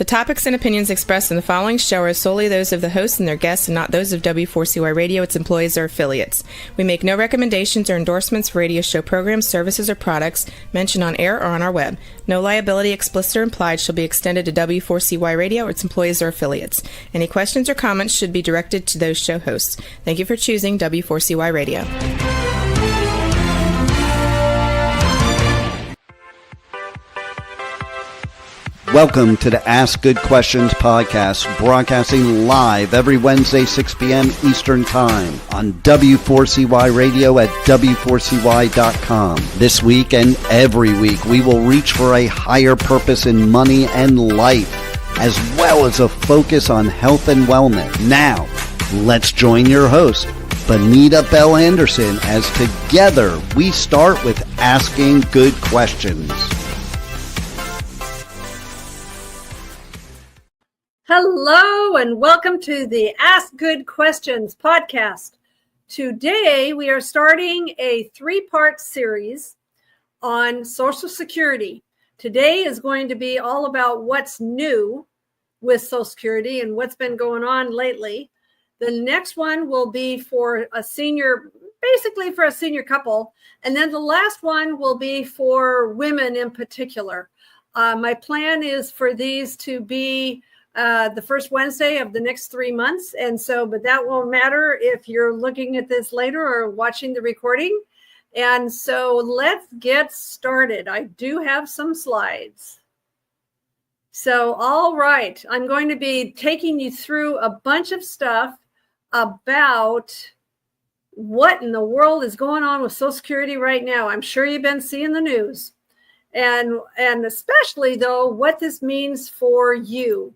The topics and opinions expressed in the following show are solely those of the hosts and their guests and not those of W4CY Radio, its employees, or affiliates. We make no recommendations or endorsements for radio show programs, services, or products mentioned on air or on our web. No liability, explicit or implied, shall be extended to W4CY Radio, its employees, or affiliates. Any questions or comments should be directed to those show hosts. Thank you for choosing W4CY Radio. Welcome to the Ask Good Questions podcast, broadcasting live every Wednesday, 6 p.m. Eastern Time on W4CY Radio at W4CY.com. This week and every week, we will reach for a higher purpose in money and life, as well as a focus on health and wellness. Now, let's join your host, Bonita Bell Anderson, as together we start with Asking Good Questions. Hello and welcome to the Ask Good Questions podcast. Today we are starting a three-part series on Social Security. Today is going to be all about what's new with Social Security and what's been going on lately. The next one will be for a senior, basically for a senior couple. And then the last one will be for women in particular. My plan is for these to be the first Wednesday of the next 3 months. But that won't matter if you're looking at this later or watching the recording. And so let's get started. I do have some slides. So, all right, I'm going to be taking you through a bunch of stuff about what in the world is going on with Social Security right now. I'm sure you've been seeing the news. And especially, though, what this means for you.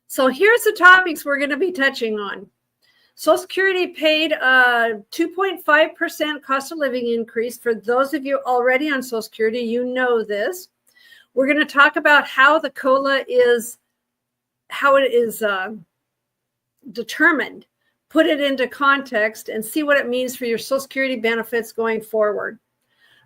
So here's the topics we're going to be touching on. Social Security paid a 2.5% cost of living increase. For those of you already on Social Security, you know this. We're going to talk about how the COLA is, how it is determined, put it into context, and see what it means for your Social Security benefits going forward.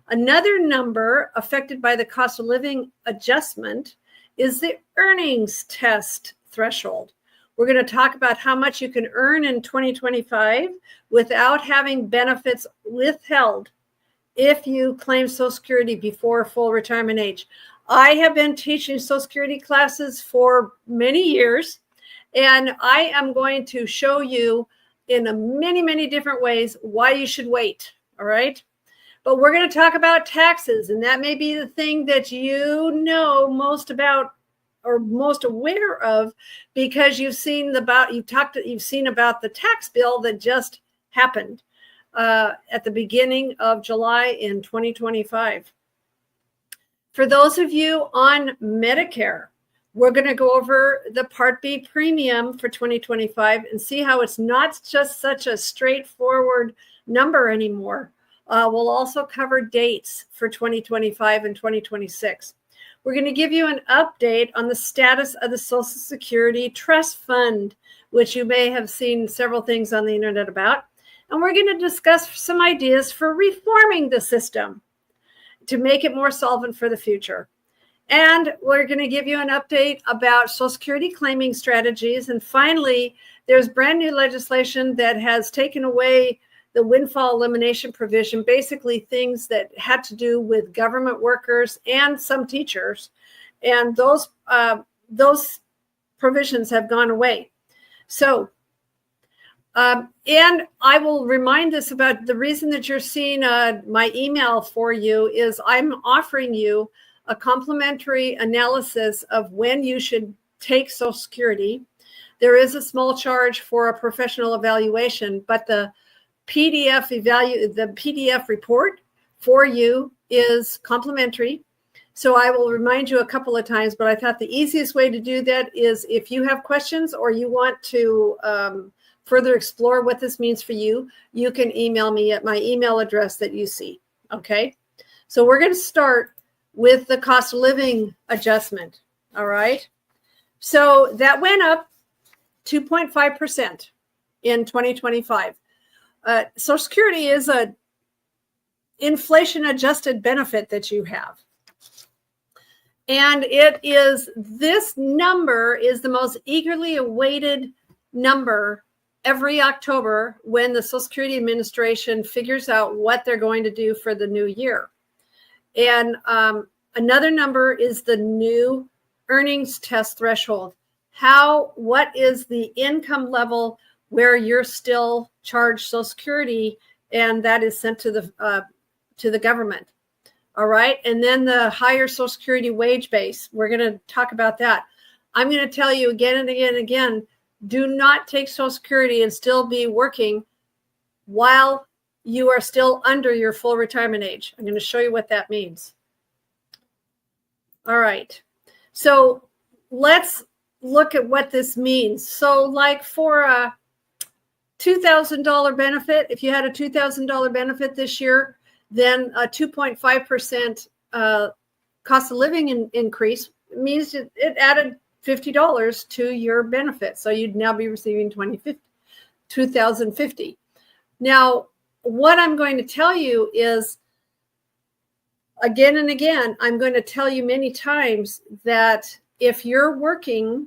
Another number affected by the cost of living adjustment is the earnings test threshold. We're going to talk about how much you can earn in 2025 without having benefits withheld if you claim Social Security before full retirement age. I have been teaching Social Security classes for many years, and I am going to show you in many, many different ways why you should wait, all right? But we're going to talk about taxes, and that may be the thing that you know most about or most aware of, because you've seen about the tax bill that just happened at the beginning of July in 2025. For those of you on Medicare, we're going to go over the Part B premium for 2025 and see how it's not just such a straightforward number anymore. We'll also cover dates for 2025 and 2026. We're going to give you an update on the status of the Social Security Trust Fund, which you may have seen several things on the internet about. And we're going to discuss some ideas for reforming the system to make it more solvent for the future. And we're going to give you an update about Social Security claiming strategies. And finally, there's brand new legislation that has taken away the windfall elimination provision, basically things that had to do with government workers and some teachers. And those provisions have gone away. So, and I will remind this about the reason that you're seeing my email for you is I'm offering you a complimentary analysis of when you should take Social Security. There is a small charge for a professional evaluation, but the PDF report for you is complimentary. So I will remind you a couple of times, but I thought the easiest way to do that is if you have questions or you want to further explore what this means for you, you can email me at my email address that you see. Okay. So we're going to start with the cost of living adjustment. All right. So that went up 2.5% in 2025. Social Security is a inflation adjusted benefit that you have. And this number is the most eagerly awaited number every October when the Social Security Administration figures out what they're going to do for the new year. And another number is the new earnings test threshold. What is the income level where you're still charged Social Security, and that is sent to the government. All right. And then the higher Social Security wage base. We're going to talk about that. I'm going to tell you again and again and again, do not take Social Security and still be working while you are still under your full retirement age. I'm going to show you what that means. All right. So let's look at what this means. So like for a $2,000 benefit, if you had a $2,000 benefit this year, then a 2.5% cost of living increase means it added $50 to your benefit. So you'd now be receiving $2,050. Now, what I'm going to tell you is, again and again, I'm going to tell you many times that if you're working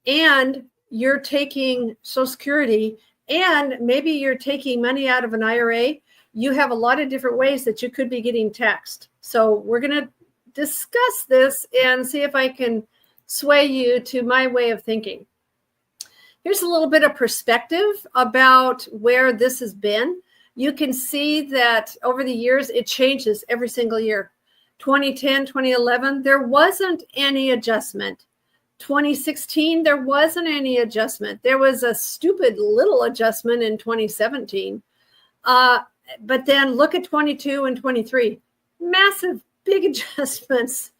and you're taking Social Security and maybe you're taking money out of an IRA, you have a lot of different ways that you could be getting taxed. So we're going to discuss this and see if I can sway you to my way of thinking. Here's a little bit of perspective about where this has been. You can see that over the years, it changes every single year. 2010, 2011, there wasn't any adjustment. 2016, there wasn't any adjustment. There was a stupid little adjustment in 2017. But then look at 22 and 23, massive, big adjustments.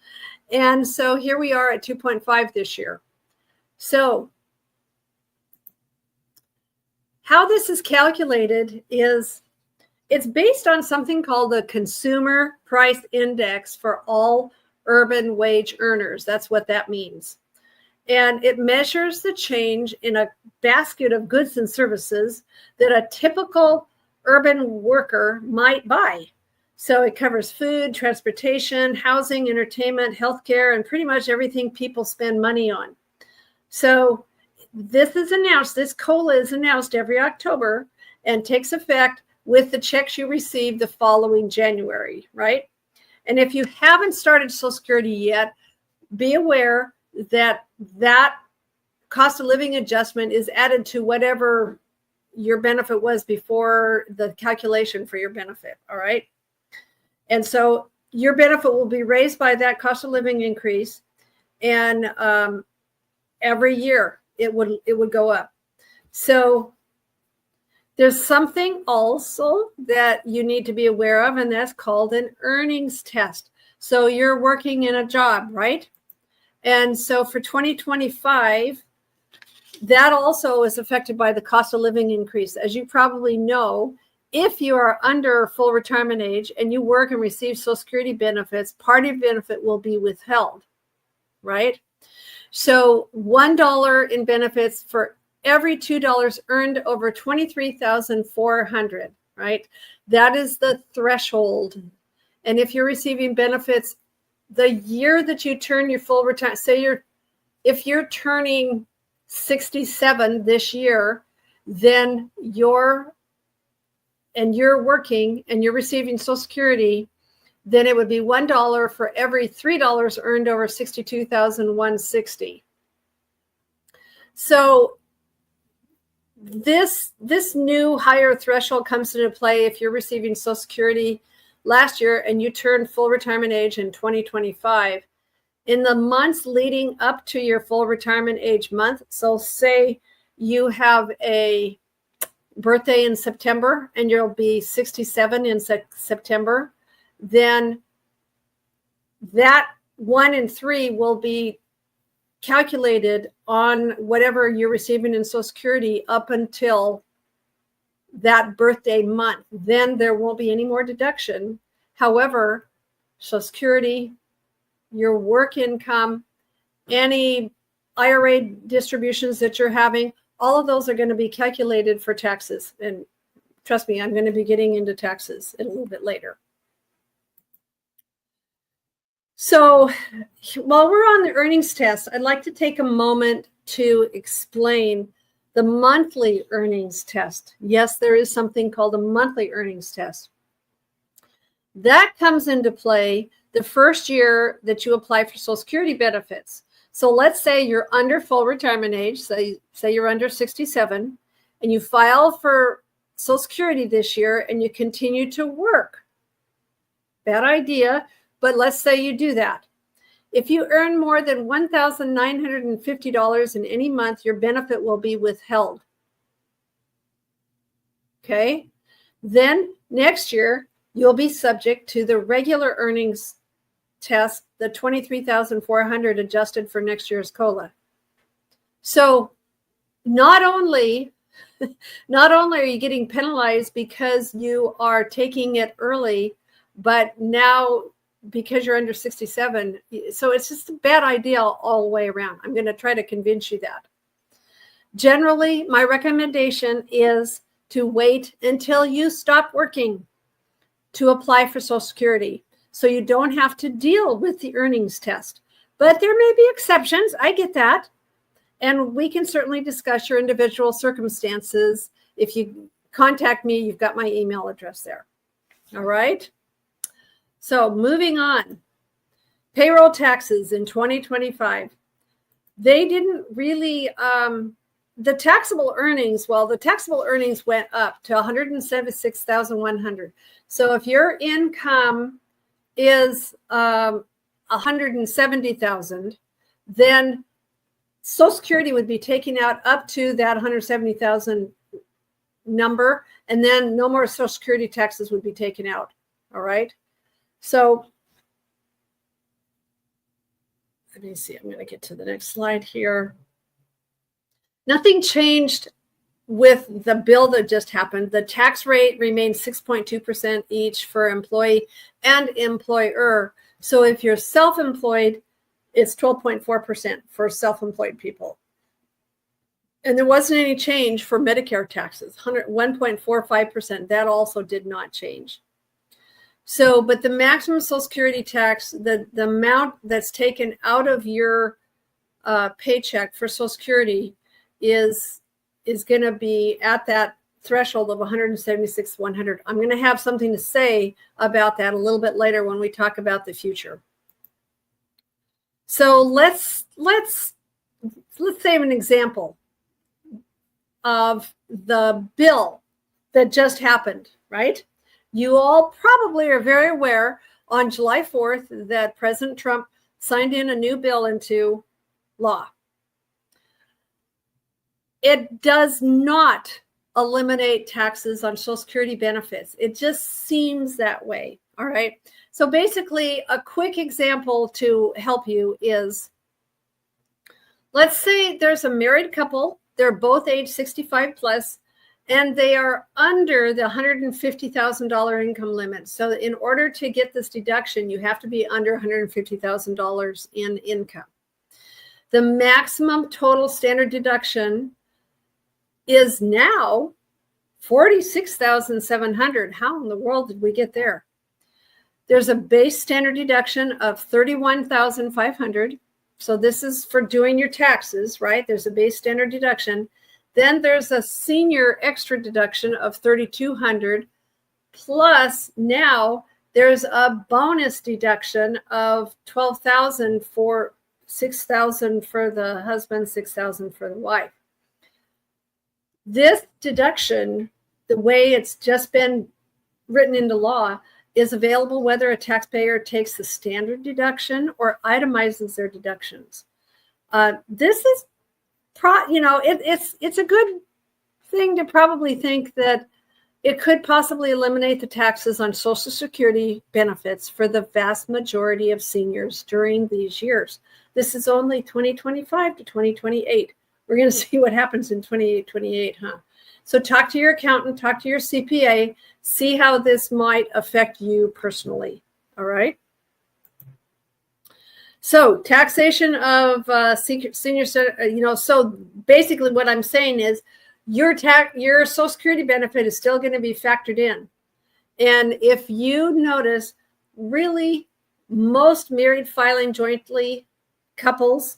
And so here we are at 2.5 this year. So how this is calculated is it's based on something called the Consumer Price Index for all urban wage earners. That's what that means. And it measures the change in a basket of goods and services that a typical urban worker might buy. So it covers food, transportation, housing, entertainment, healthcare, and pretty much everything people spend money on. So this is announced, this COLA is announced every October and takes effect with the checks you receive the following January, right? And if you haven't started Social Security yet, be aware that that cost of living adjustment is added to whatever your benefit was before the calculation for your benefit, all right? And so your benefit will be raised by that cost of living increase, and every year it would go up. So there's something also that you need to be aware of, and that's called an earnings test. So you're working in a job, right? And so for 2025, that also is affected by the cost of living increase. As you probably know, if you are under full retirement age and you work and receive Social Security benefits, part of your benefit will be withheld, right? So $1 in benefits for every $2 earned over $23,400, right? That is the threshold. And if you're receiving benefits, the year that you turn your full retirement, say if you're turning 67 this year, then you're working and you're receiving Social Security, then it would be $1 for every $3 earned over $62,160. So this new higher threshold comes into play if you're receiving Social Security last year and you turn full retirement age in 2025. In the months leading up to your full retirement age month, so say you have a birthday in September and you'll be 67 in September, then that 1 and 3 will be calculated on whatever you're receiving in Social Security up until that birthday month. Then there won't be any more deduction. However, Social Security, your work income, any IRA distributions that you're having, all of those are going to be calculated for taxes. And trust me, I'm going to be getting into taxes a little bit later. So while we're on the earnings test, I'd like to take a moment to explain the monthly earnings test. Yes, there is something called a monthly earnings test. That comes into play the first year that you apply for Social Security benefits. So let's say you're under full retirement age, say you're under 67, and you file for Social Security this year and you continue to work. Bad idea, but let's say you do that. If you earn more than $1,950 in any month, your benefit will be withheld. Okay? Then next year, you'll be subject to the regular earnings test, the $23,400 adjusted for next year's COLA. So not only are you getting penalized because you are taking it early, but now because you're under 67, so it's just a bad idea all the way around. I'm going to try to convince you that. Generally, my recommendation is to wait until you stop working to apply for Social Security, so you don't have to deal with the earnings test. But there may be exceptions. I get that. And we can certainly discuss your individual circumstances. If you contact me, you've got my email address there. All right. So moving on, payroll taxes in 2025. They didn't really, the taxable earnings went up to $176,100. So if your income is $170,000, then Social Security would be taking out up to that $170,000 number, and then no more Social Security taxes would be taken out. All right. So let me see. I'm going to get to the next slide here. Nothing changed with the bill that just happened. The tax rate remains 6.2% each for employee and employer. So if you're self-employed, it's 12.4% for self-employed people. And there wasn't any change for Medicare taxes, 1.45%. That also did not change. So, but the maximum Social Security tax, the amount that's taken out of your paycheck for Social Security is going to be at that threshold of $176,100. I'm going to have something to say about that a little bit later when we talk about the future. So let's say an example of the bill that just happened, right? You all probably are very aware on July 4th that President Trump signed in a new bill into law. It does not eliminate taxes on Social Security benefits. It just seems that way. All right. So basically, a quick example to help you is, let's say there's a married couple. They're both age 65 plus, and they are under the $150,000 income limit. So in order to get this deduction, you have to be under $150,000 in income. The maximum total standard deduction is now $46,700. How in the world did we get there? There's a base standard deduction of $31,500. So this is for doing your taxes, right? There's a base standard deduction. Then there's a senior extra deduction of $3,200. Plus now there's a bonus deduction of $12,000 for $6,000 for the husband, $6,000 for the wife. This deduction, the way it's just been written into law, is available whether a taxpayer takes the standard deduction or itemizes their deductions. This is, it's a good thing to probably think that it could possibly eliminate the taxes on Social Security benefits for the vast majority of seniors during these years. This is only 2025 to 2028. We're going to see what happens in 28, huh? So talk to your accountant, talk to your CPA, see how this might affect you personally. All right. So taxation of senior, so basically what I'm saying is your Social Security benefit is still going to be factored in. And if you notice, really most married filing jointly couples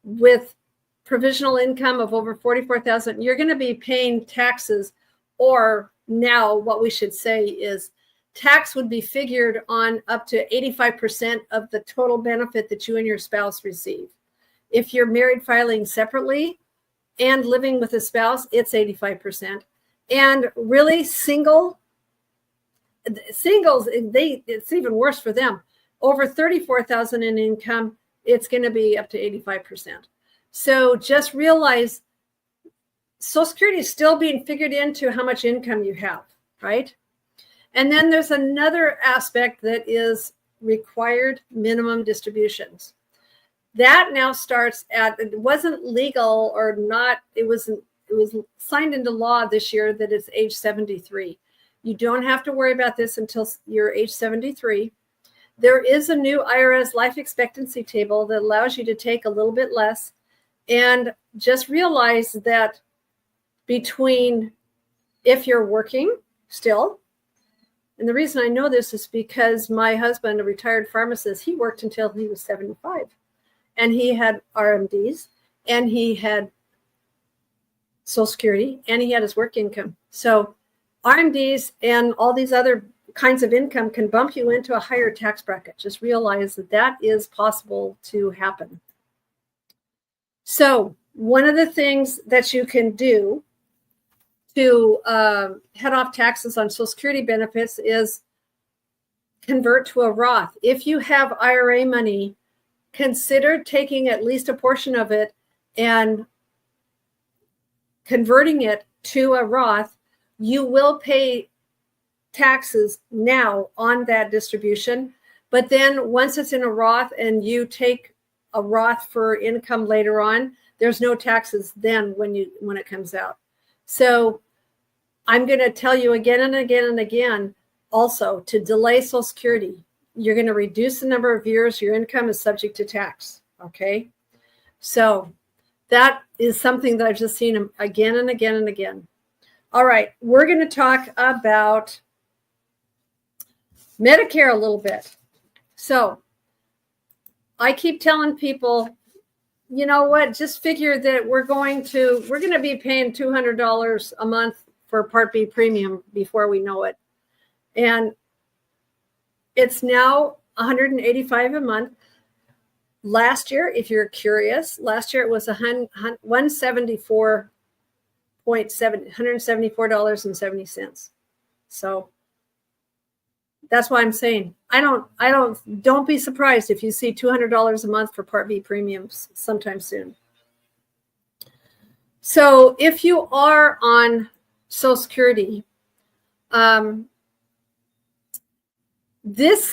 with provisional income of over 44,000, you're going to be paying taxes, or now what we should say is tax would be figured on up to 85% of the total benefit that you and your spouse receive. If you're married filing separately and living with a spouse, it's 85%. And really singles, it's even worse for them. Over 34,000 in income, it's going to be up to 85%. So just realize Social Security is still being figured into how much income you have, right? And then there's another aspect that is required minimum distributions. That now starts at, it wasn't legal or not, it was signed into law this year that it's age 73. You don't have to worry about this until you're age 73. There is a new IRS life expectancy table that allows you to take a little bit less. And just realize that between, if you're working still, and the reason I know this is because my husband, a retired pharmacist, he worked until he was 75. And he had RMDs, and he had Social Security, and he had his work income. So RMDs and all these other kinds of income can bump you into a higher tax bracket. Just realize that that is possible to happen. So one of the things that you can do to head off taxes on Social Security benefits is convert to a Roth. If you have IRA money, consider taking at least a portion of it and converting it to a Roth. You will pay taxes now on that distribution, but then once it's in a Roth and you take a Roth for income later on, there's no taxes then when it comes out. So I'm going to tell you again and again and again also to delay Social Security. You're going to reduce the number of years your income is subject to tax. Okay. So that is something that I've just seen again and again and again. All right. We're going to talk about Medicare a little bit. So I keep telling people, you know what, just figure that we're going to be paying $200 a month for Part B premium before we know it. And it's now $185 a month. Last year, if you're curious, last year it was $174.70. So that's why I'm saying don't be surprised if you see $200 a month for Part B premiums sometime soon. So if you are on Social Security, this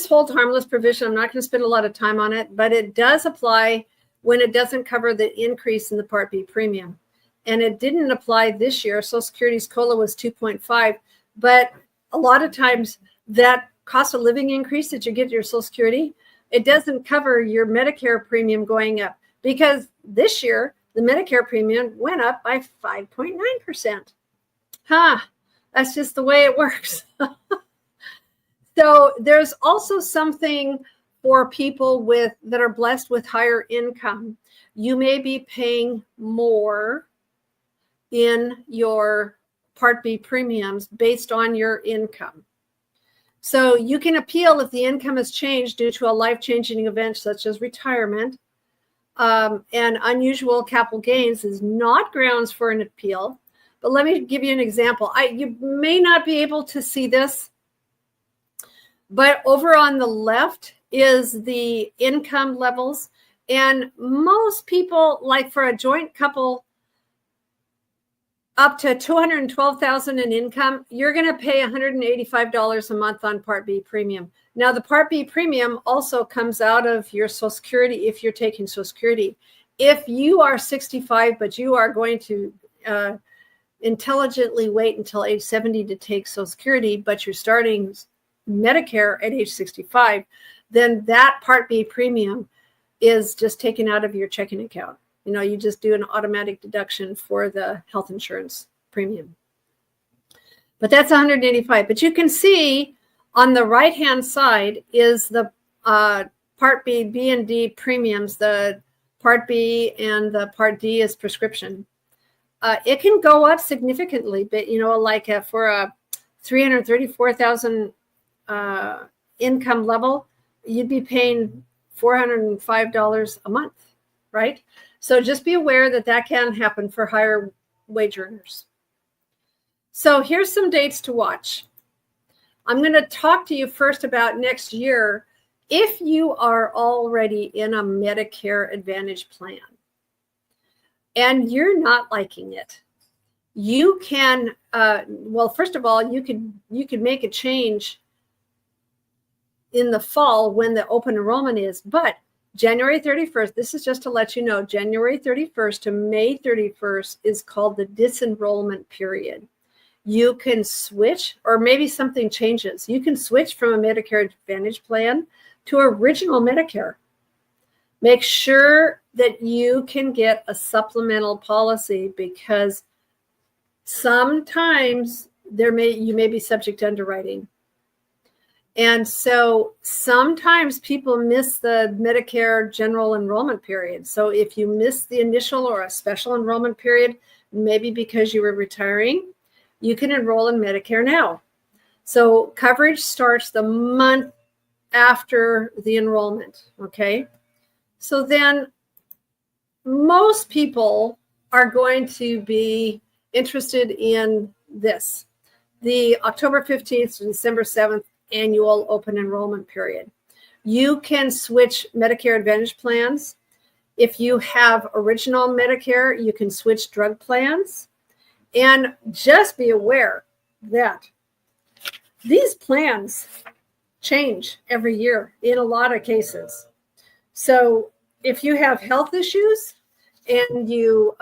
hold harmless provision, I'm not going to spend a lot of time on it, but it does apply when it doesn't cover the increase in the Part B premium. And it didn't apply this year. Social Security's COLA was 2.5, but a lot of times that cost of living increase that you get your Social Security, it doesn't cover your Medicare premium going up, because this year the Medicare premium went up by 5.9%. That's just the way it works. So there's also something for people that are blessed with higher income. You may be paying more in your Part B premiums based on your income. So you can appeal if the income has changed due to a life-changing event such as retirement. And unusual capital gains is not grounds for an appeal. But let me give you an example. You may not be able to see this, but over on the left is the income levels. And most people, like for a joint couple, up to $212,000 in income, you're going to pay $185 a month on Part B premium. Now, the Part B premium also comes out of your Social Security if you're taking Social Security. If you are 65, but you are going to intelligently wait until age 70 to take Social Security, but you're starting Medicare at age 65, then that Part B premium is just taken out of your checking account. You know, you just do an automatic deduction for the health insurance premium. But that's $185. But you can see on the right-hand side is the Part B, B and D premiums, the Part B and the Part D is prescription. It can go up significantly, but like for a 334,000 income level, you'd be paying $405 a month, right? So just be aware that that can happen for higher wage earners. So here's some dates to watch. I'm going to talk to you first about next year. If you are already in a Medicare Advantage plan and you're not liking it, you can, first of all, you could make a change in the fall when the open enrollment is, but January 31st, this is just to let you know, January 31st to May 31st is called the disenrollment period. You can switch, or maybe something changes. You can switch from a Medicare Advantage plan to original Medicare. Make sure that you can get a supplemental policy, because sometimes you may be subject to underwriting. And so sometimes people miss the Medicare general enrollment period. So if you miss the initial or a special enrollment period, maybe because you were retiring, you can enroll in Medicare now. So coverage starts the month after the enrollment, okay? So then most people are going to be interested in this, the October 15th to December 7th annual open enrollment period. You can switch Medicare Advantage plans. If you have original Medicare, you can switch drug plans. And just be aware that these plans change every year in a lot of cases. So if you have health issues and you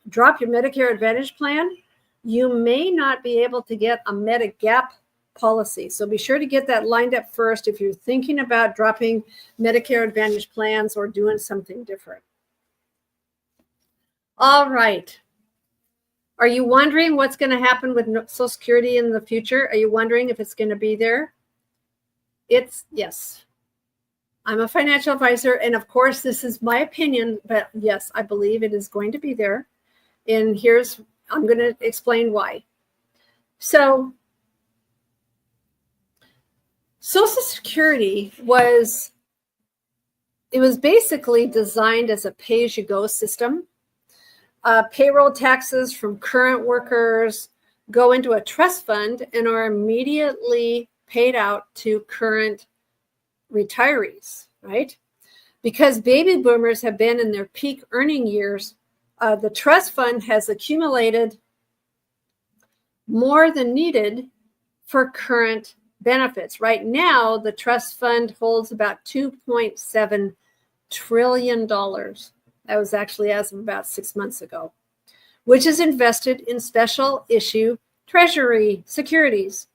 drop your Medicare Advantage plan, you may not be able to get a Medigap policy. So be sure to get that lined up first if you're thinking about dropping Medicare Advantage plans or doing something different. All right. Are you wondering what's going to happen with Social Security in the future? Are you wondering if it's going to be there? Yes. I'm a financial advisor, and of course, this is my opinion, but yes, I believe it is going to be there. And I'm going to explain why. So, Social Security was basically designed as a pay-as-you-go system. Payroll taxes from current workers go into a trust fund and are immediately paid out to current retirees, right? Because baby boomers have been in their peak earning years, the trust fund has accumulated more than needed for current benefits. Right now, the trust fund holds about $2.7 trillion. That was actually as of about 6 months ago, which is invested in special issue Treasury securities.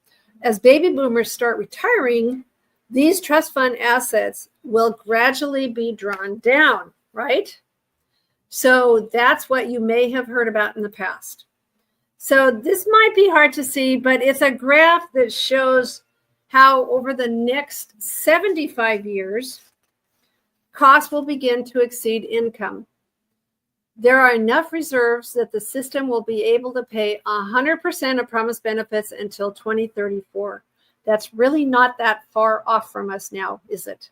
As baby boomers start retiring, these trust fund assets will gradually be drawn down, right? So that's what you may have heard about in the past. So this might be hard to see, but it's a graph that shows how over the next 75 years, costs will begin to exceed income. There are enough reserves that the system will be able to pay 100% of promised benefits until 2034. That's really not that far off from us now, is it?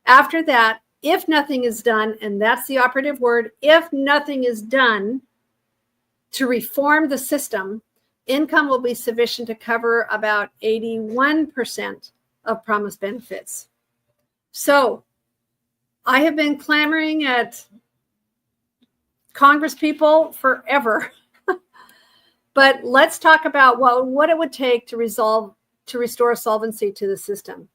After that, if nothing is done, and that's the operative word, if nothing is done to reform the system, income will be sufficient to cover about 81% of promised benefits. So I have been clamoring at Congress people forever, but let's talk about what it would take to restore solvency to the system.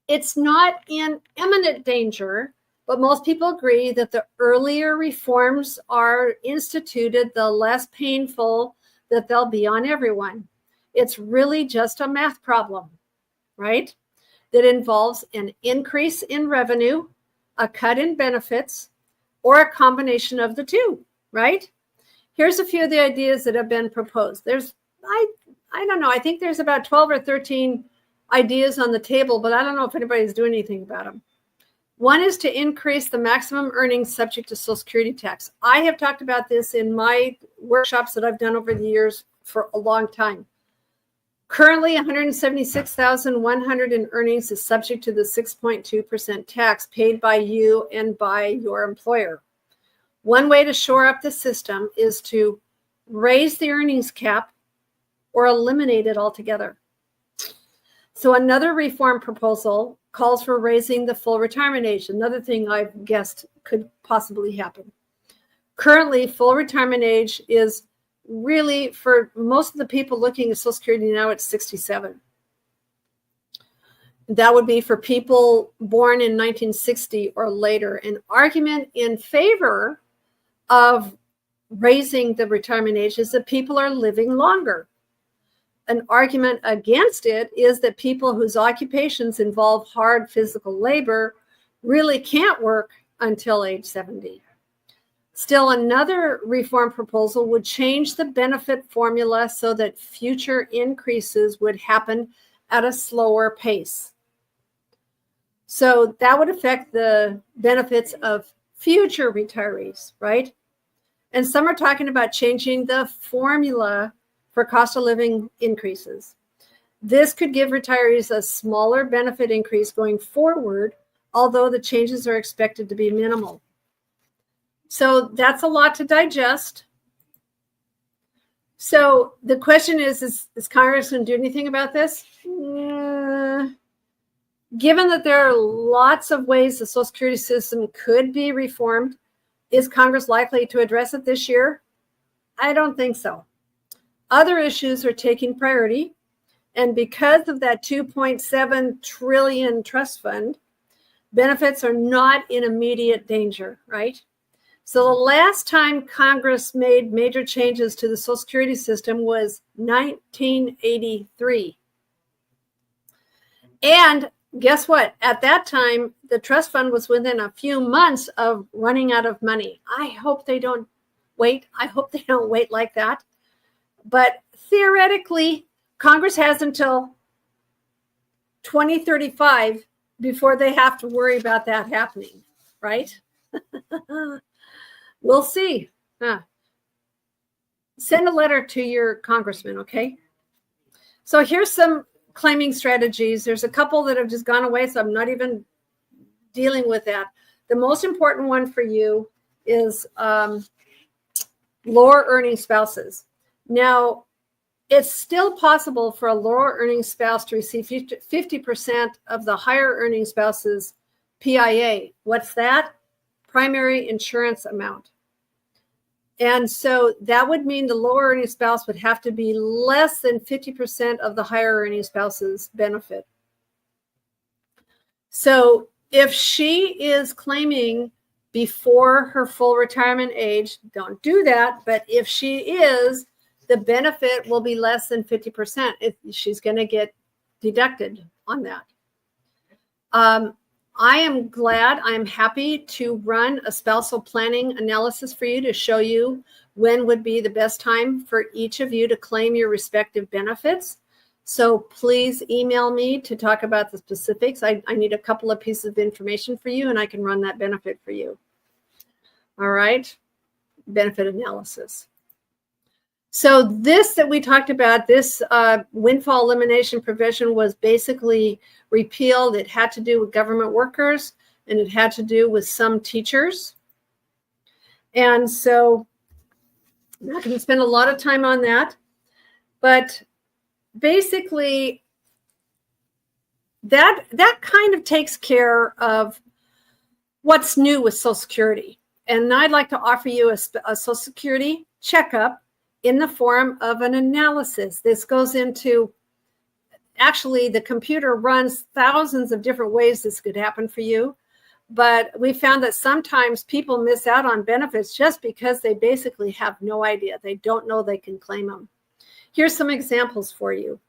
It's not in imminent danger, but most people agree that the earlier reforms are instituted, the less painful that they'll be on everyone. It's really just a math problem, right? That involves an increase in revenue, a cut in benefits, or a combination of the two, right? Here's a few of the ideas that have been proposed. I don't know, I think there's about 12 or 13 ideas on the table, but I don't know if anybody's doing anything about them. One is to increase the maximum earnings subject to Social Security tax. I have talked about this in my workshops that I've done over the years for a long time. Currently, $176,100 in earnings is subject to the 6.2% tax paid by you and by your employer. One way to shore up the system is to raise the earnings cap or eliminate it altogether. So another reform proposal calls for raising the full retirement age, another thing I've guessed could possibly happen. Currently, full retirement age is really, for most of the people looking at Social Security now, it's 67. That would be for people born in 1960 or later. An argument in favor of raising the retirement age is that people are living longer. An argument against it is that people whose occupations involve hard physical labor really can't work until age 70. Still, another reform proposal would change the benefit formula so that future increases would happen at a slower pace. So that would affect the benefits of future retirees, right? And some are talking about changing the formula for cost of living increases. This could give retirees a smaller benefit increase going forward, although the changes are expected to be minimal. So that's a lot to digest. So the question is Congress going to do anything about this? Given that there are lots of ways the Social Security system could be reformed, is Congress likely to address it this year? I don't think so. Other issues are taking priority, and because of that $2.7 trillion trust fund, benefits are not in immediate danger, right? So the last time Congress made major changes to the Social Security system was 1983. And guess what? At that time, the trust fund was within a few months of running out of money. I hope they don't wait. I hope they don't wait like that. But theoretically, Congress has until 2035 before they have to worry about that happening, right? We'll see. Send a letter to your congressman, okay? So here's some claiming strategies. There's a couple that have just gone away, so I'm not even dealing with that. The most important one for you is lower earning spouses. Now, it's still possible for a lower earning spouse to receive 50% of the higher earning spouse's PIA. What's that? Primary insurance amount. And so that would mean the lower earning spouse would have to be less than 50% of the higher earning spouse's benefit. So if she is claiming before her full retirement age, don't do that. But if she is, the benefit will be less than 50% if she's going to get deducted on that. I am happy to run a spousal planning analysis for you to show you when would be the best time for each of you to claim your respective benefits. So please email me to talk about the specifics. I need a couple of pieces of information for you, and I can run that benefit for you. All right, benefit analysis. So this that we talked about, this windfall elimination provision was basically repealed. It had to do with government workers, and it had to do with some teachers. And so I'm not going to spend a lot of time on that. But basically, that kind of takes care of what's new with Social Security. And I'd like to offer you a Social Security checkup in the form of an analysis. This goes into, actually, the computer runs thousands of different ways this could happen for you. But we found that sometimes people miss out on benefits just because they basically have no idea. They don't know they can claim them. Here's some examples for you.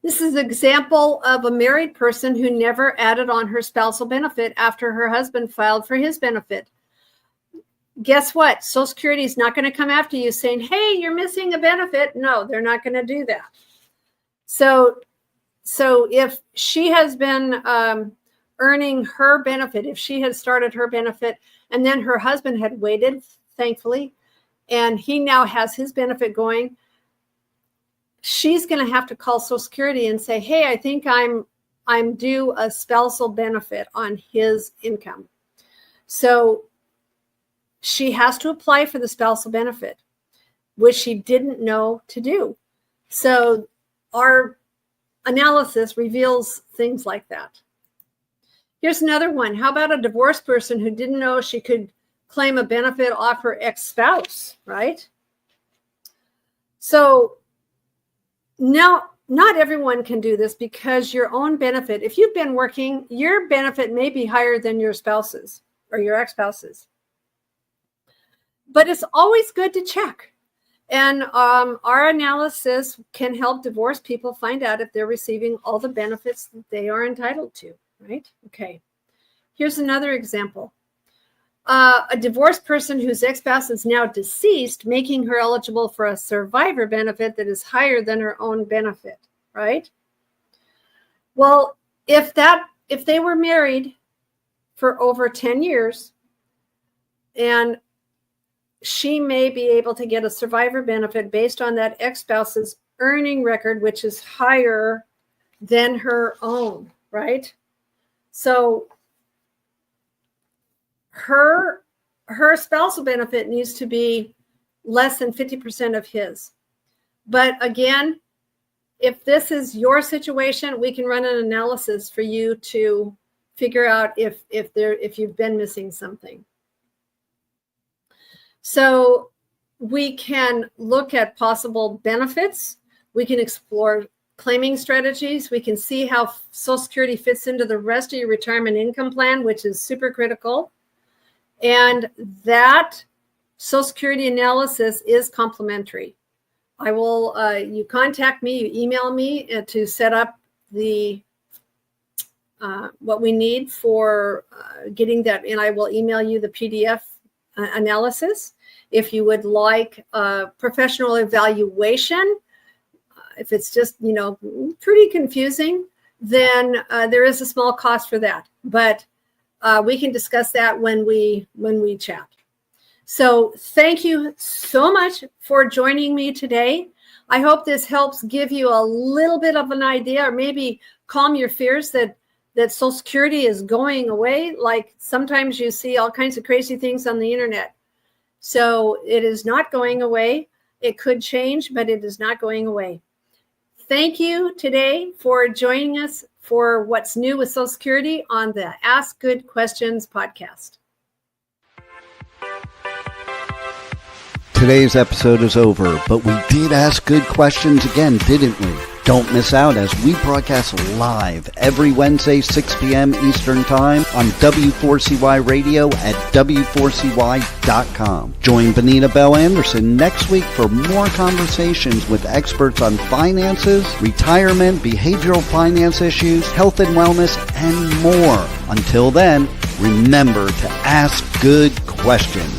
This is an example of a married person who never added on her spousal benefit after her husband filed for his benefit. Guess what? Social Security is not going to come after you saying, hey, you're missing a benefit. No, they're not going to do that. So So if she has been earning her benefit, if she had started her benefit and then her husband had waited, thankfully, and he now has his benefit going, she's going to have to call Social Security and say, hey, I think I'm due a spousal benefit on his income. So she has to apply for the spousal benefit, which she didn't know to do. So our analysis reveals things like that. Here's another one. How about a divorced person who didn't know she could claim a benefit off her ex-spouse, right? So now, not everyone can do this because your own benefit, if you've been working, your benefit may be higher than your spouse's or your ex-spouse's. But it's always good to check. And our analysis can help divorced people find out if they're receiving all the benefits that they are entitled to, right? Okay. Here's another example. A divorced person whose ex-spouse is now deceased, making her eligible for a survivor benefit that is higher than her own benefit, right? Well, if they were married for over 10 years and she may be able to get a survivor benefit based on that ex-spouse's earning record, which is higher than her own, right? So her spousal benefit needs to be less than 50% of his. But again, if this is your situation, we can run an analysis for you to figure out if you've been missing something. So we can look at possible benefits. We can explore claiming strategies. We can see how Social Security fits into the rest of your retirement income plan, which is super critical. And that Social Security analysis is complimentary. I will, you contact me, you email me to set up the what we need for getting that, and I will email you the PDF analysis. If you would like a professional evaluation, if it's just, pretty confusing, then there is a small cost for that. But we can discuss that when we chat. So thank you so much for joining me today. I hope this helps give you a little bit of an idea, or maybe calm your fears that Social Security is going away. Like sometimes you see all kinds of crazy things on the internet. So it is not going away. It could change, but it is not going away. Thank you today for joining us for what's new with Social Security on the Ask Good Questions podcast. Today's episode is over, but we did ask good questions again, didn't we? Don't miss out as we broadcast live every Wednesday, 6 p.m. Eastern Time on W4CY Radio at W4CY.com. Join Bonita Bell Anderson next week for more conversations with experts on finances, retirement, behavioral finance issues, health and wellness, and more. Until then, remember to ask good questions.